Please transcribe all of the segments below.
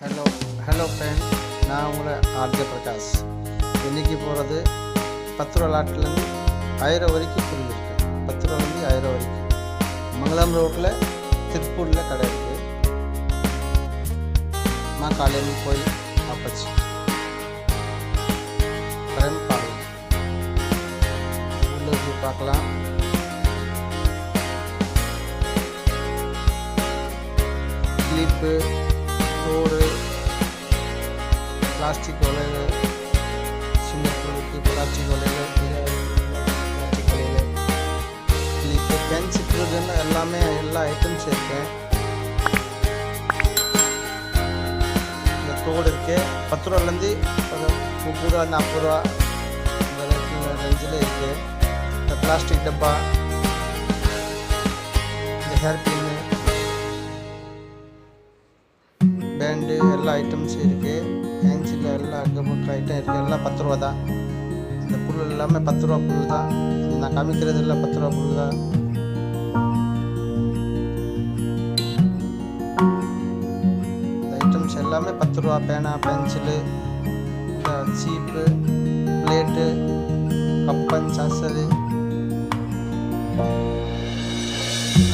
Hello friend, நான் உங்களை RJ Prakash. இன்றைக்கி போகிறது 10 ரூபா லாட்லேருந்து 1000 வரைக்கும் புரிஞ்சிருக்கேன். 10 ரூபாலேருந்து 1000 வரைக்கும் மங்களம் ரோட்டில் திருப்பூரில் கடை இருக்குது. நான் காலையில் போய் ஆப்போச்சு கரண்ட் பாருங்க, உள்ளே போய் பார்க்கலாம். கிளிப்பு, தோடு, பிளாஸ்டிக் வளையல், சின்ன பொருளுக்கு பிளாஸ்டிக் வளையல், பிளாஸ்டிக் வளையல், கிளிப்பு, பென், சிட்ருன்னு எல்லாமே எல்லா ஐட்டம்ஸ் இருக்குது. இந்த தோடு இருக்குது 10 ரூபாலேருந்து 30 ரூபா 40 ரூபா இந்த ரேஞ்சில் இருக்குது. இந்த பிளாஸ்டிக் டப்பா, இந்த ஹேர் பின்னு, பேண்டு எல்லா ஐட்டம்ஸ் இருக்குது. ஹேண்ட்ஸில் எல்லா அங்கமுக்க ஐட்டம் இருக்குது. எல்லாம் 10 ரூபா தான். இந்த பொருள் எல்லாமே 10 ரூபா பொருள் தான். நான் காமிக்கிறது இல்லை 10 ரூபா பொருள் தான். இந்த ஐட்டம்ஸ் எல்லாமே 10 ரூபா. பேனா, பென்சிலு, இந்த சீப்பு, பிளேட்டு, கப்பன், சாசரு,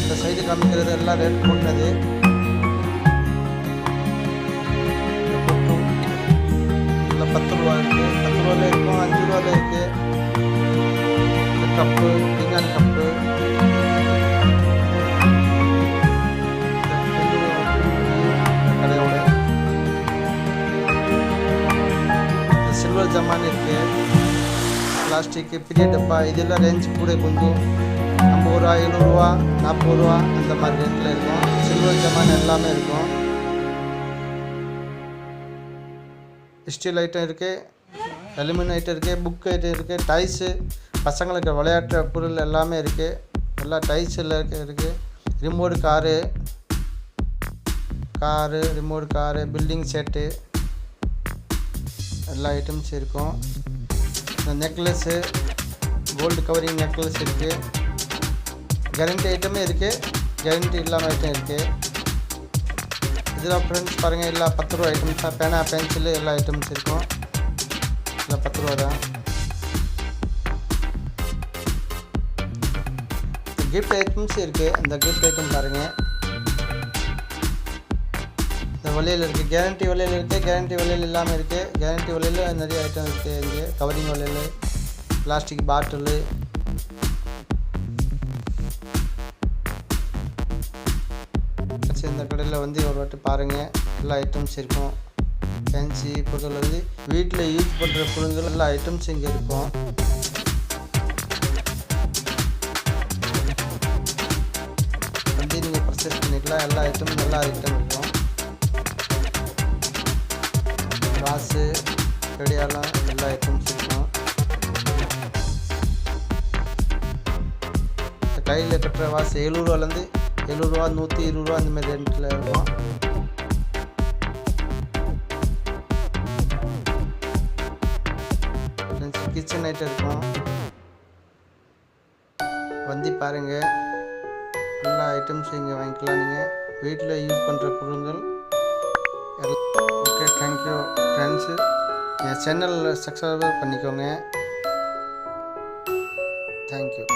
அந்த சைடு காமிக்கிறது எல்லாம் ரேட் போட்டது. இந்த 10 ரூபா இருக்குது, 10 ரூபாயில் இருக்கும், 5 ரூபாயில் இருக்குது. இந்த கப்பு, பீங்கான் கப்பு, கடையோட சில்வர் ஜமான் இருக்குது. பிளாஸ்டிக்கு, பெரிய டப்பா, இதெல்லாம் ரேஞ்ச் கூட கொஞ்சம் 50 ரூபா, 70 ரூபா, 40 ரூபா அந்த மாதிரி ரேட்டில் இருக்கும். சில்வர் ஜமான் எல்லாமே இருக்கும். ஸ்டீல் ஐட்டம் இருக்குது, அலுமினியம் ஐட்டம் இருக்குது, புக் ஐட்டம் இருக்குது, டைஸு, பசங்களுக்கு விளையாட்டு பொருள் எல்லாமே இருக்குது. எல்லா டைஸில் இருக்குது. Remote car, remote car, building set, எல்லா ஐட்டம்ஸ் இருக்கும். இந்த நெக்லஸ்ஸு, கோல்டு கவரிங் நெக்லஸ் இருக்குது. கேரண்டி ஐட்டமே இருக்குது, கேரண்டி இல்லாமல் ஐட்டம் இருக்குது. இதில் ஃப்ரெண்ட்ஸ் பாருங்கள், எல்லா 10 ரூபா ஐட்டம்ஸ் தான். பேனா, பென்சிலு எல்லா ஐட்டம்ஸ் இருக்கும். எல்லாம் 10 ரூபா தான். கிஃப்ட் ஐட்டம்ஸ் இருக்குது. இந்த கிஃப்ட் ஐட்டம் பாருங்கள். இந்த வளையல் இருக்குது, கேரண்டி வளையல் இருக்குது, கேரண்டி வளையல் இல்லாமல் இருக்குது. கேரண்டி வளையல் நிறைய ஐட்டம் இருக்குது. இங்கே கவரிங் வளையல், பிளாஸ்டிக் பாட்டிலு, இந்த கடையில் வந்து ஒரு வாட்டி பாருங்கள். எல்லா ஐட்டம்ஸ் இருக்கும். ஃபேன்சி பொருட்கள் வந்து வீட்டில் யூஸ் பண்ணுற பொருட்கள் எல்லா ஐட்டம்ஸ் இங்கே இருக்கும். வந்து நீங்கள் பர்ச்சேஸ் பண்ணிக்கலாம். எல்லா ஐட்டமும் எல்லா ஐட்டம் இருக்கும். வாசு, கடியாலம் எல்லா ஐட்டம்ஸ் இருக்கும். கையில் கட்டுற வாசு 7 ரூபாலேருந்து 70 ரூபா, 120 ரூபா அந்த மாதிரி ரேட்டில் இருக்கும். கிச்சன் ஐட்டம் இருக்கும். வந்து பாருங்கள், எல்லா ஐட்டம்ஸும் இங்கே வாங்கிக்கலாம். நீங்கள் வீட்டில் யூஸ் பண்ணுற பொருட்கள் ஓகே. Thank you friends. என் சேனலில் சப்ஸ்கிரைப் பண்ணிக்கோங்க. தேங்க்யூ.